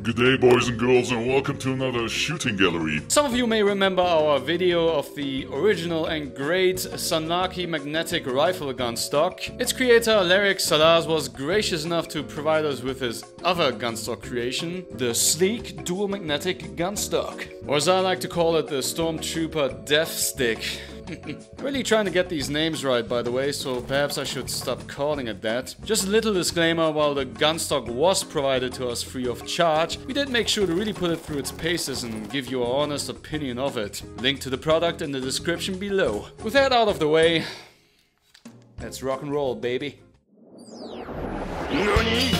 Good day, boys and girls, and welcome to another shooting gallery. Some of you may remember our video of the original and great Sanlaki magnetic rifle gun stock. Its creator, Larry Salaz, was gracious enough to provide us with his other gun stock creation, the sleek dual magnetic gun stock. Or as I like to call it, the Stormtrooper Death Stick. Really trying to get these names right, by the way, so perhaps I should stop calling it that. Just a little disclaimer, while the gun stock was provided to us free of charge, we did make sure to really put it through its paces and give you our honest opinion of it. Link to the product in the description below. With that out of the way, let's rock and roll, baby. NANI?!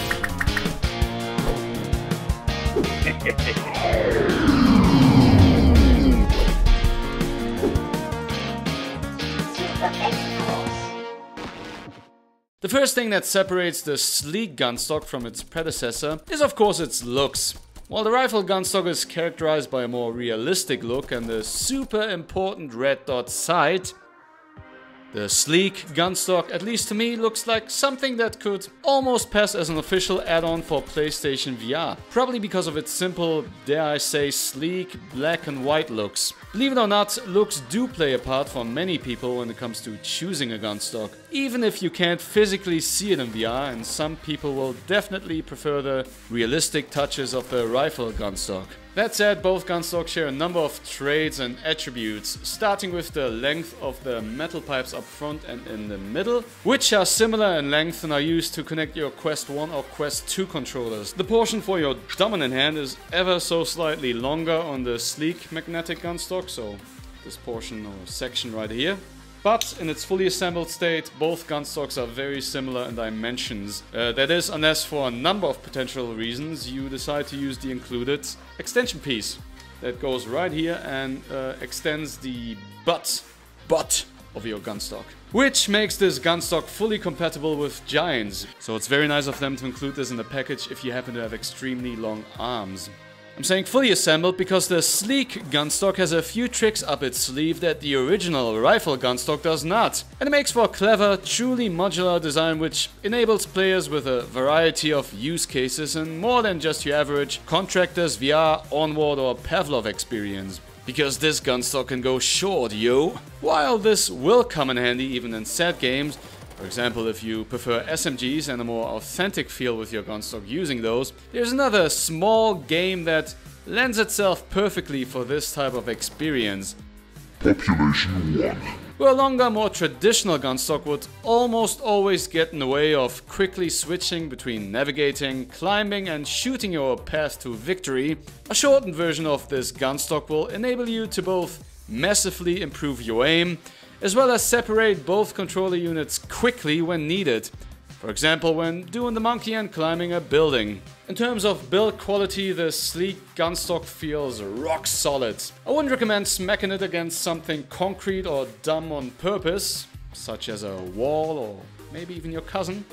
The first thing that separates the sleek gun stock from its predecessor is of course its looks. While the rifle gun stock is characterized by a more realistic look and the super important red dot sight, the sleek gun stock, at least to me, looks like something that could almost pass as an official add-on for PlayStation VR. Probably because of its simple, dare I say, sleek black and white looks. Believe it or not, looks do play a part for many people when it comes to choosing a gun stock. Even if you can't physically see it in VR, and some people will definitely prefer the realistic touches of the rifle gun stock. That said, both gun stocks share a number of traits and attributes, starting with the length of the metal pipes up front and in the middle, which are similar in length and are used to connect your Quest 1 or Quest 2 controllers. The portion for your dominant hand is ever so slightly longer on the sleek magnetic gun stock, so this portion or section right here. But in its fully assembled state, both gun stocks are very similar in dimensions. That is, unless for a number of potential reasons you decide to use the included extension piece that goes right here and extends the butt of your gun stock. Which makes this gun stock fully compatible with giants. So it's very nice of them to include this in the package if you happen to have extremely long arms. I'm saying fully assembled because the sleek gun stock has a few tricks up its sleeve that the original rifle gun stock does not. And it makes for a clever, truly modular design which enables players with a variety of use cases and more than just your average Contractors, VR, Onward or Pavlov experience. Because this gun stock can go short, yo! While this will come in handy even in sad games, for example, if you prefer SMGs and a more authentic feel with your gun stock using those, there's another small game that lends itself perfectly for this type of experience. Population 1. Where a longer, more traditional gun stock would almost always get in the way of quickly switching between navigating, climbing and shooting your path to victory, a shortened version of this gun stock will enable you to both massively improve your aim, as well as separate both controller units quickly when needed. For example, when doing the monkey and climbing a building. In terms of build quality, the sleek gun stock feels rock solid. I wouldn't recommend smacking it against something concrete or dumb on purpose, such as a wall or maybe even your cousin.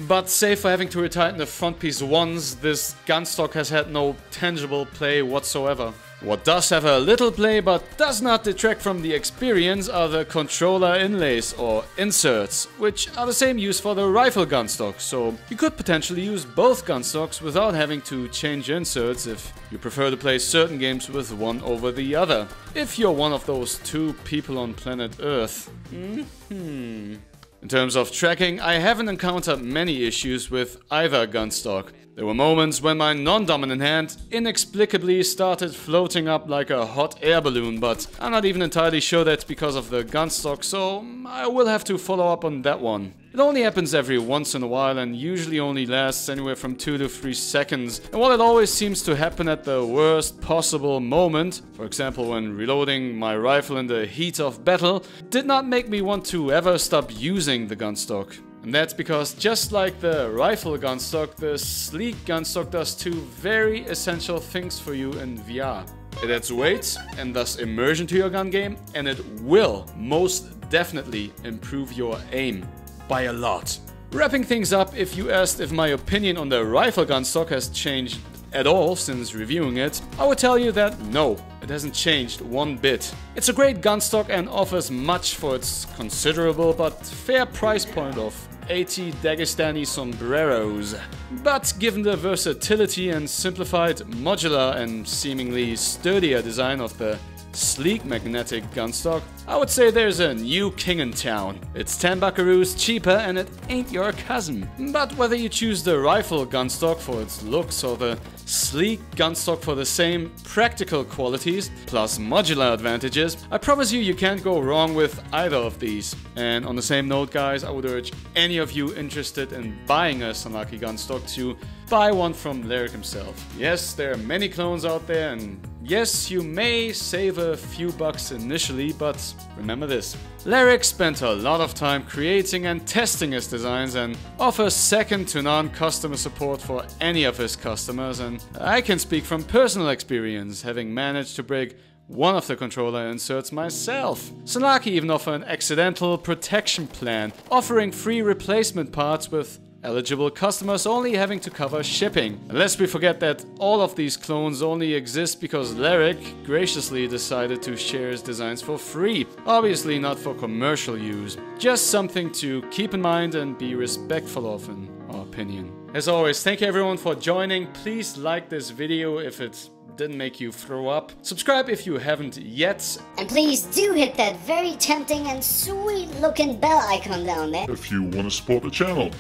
But save for having to retighten the front piece once, this gun stock has had no tangible play whatsoever. What does have a little play but does not detract from the experience are the controller inlays or inserts, which are the same use for the rifle gun stock, so you could potentially use both gun stocks without having to change inserts if you prefer to play certain games with one over the other. If you're one of those 2 people on planet Earth. In terms of tracking, I haven't encountered many issues with either gun stock. There were moments when my non-dominant hand inexplicably started floating up like a hot air balloon, but I'm not even entirely sure that's because of the gun stock, so I will have to follow up on that one. It only happens every once in a while and usually only lasts anywhere from 2 to 3 seconds. And while it always seems to happen at the worst possible moment, for example when reloading my rifle in the heat of battle, it did not make me want to ever stop using the gun stock. And that's because just like the rifle gun stock, the sleek gun stock does 2 very essential things for you in VR. It adds weight and thus immersion to your gun game, and it will most definitely improve your aim. By a lot. Wrapping things up, if you asked if my opinion on the rifle gun stock has changed at all since reviewing it, I would tell you that no, it hasn't changed one bit. It's a great gun stock and offers much for its considerable but fair price point of 80 Dagestani sombreros. But given the versatility and simplified, modular and seemingly sturdier design of the sleek magnetic gunstock, I would say there's a new king in town. It's 10 buckaroos cheaper and it ain't your cousin. But whether you choose the rifle gunstock for its looks or the sleek gunstock for the same practical qualities plus modular advantages, I promise you can't go wrong with either of these. And on the same note, guys, I would urge any of you interested in buying a Sanlaki gunstock to buy one from Lyric himself. Yes, there are many clones out there, and yes, you may save a few bucks initially, but remember this. Lyric spent a lot of time creating and testing his designs and offers second to none customer support for any of his customers, and I can speak from personal experience, having managed to break one of the controller inserts myself. Sanlaki even offer an accidental protection plan, offering free replacement parts with eligible customers only having to cover shipping. And lest we forget that all of these clones only exist because Lyric graciously decided to share his designs for free. Obviously not for commercial use. Just something to keep in mind and be respectful of, in our opinion. As always, thank you everyone for joining. Please like this video if it didn't make you throw up. Subscribe if you haven't yet. And please do hit that very tempting and sweet looking bell icon down there if you want to support the channel.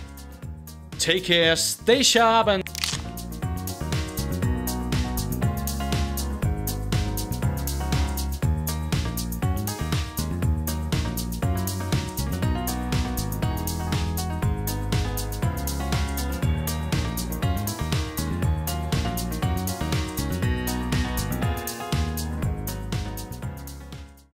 Take care, stay sharp, and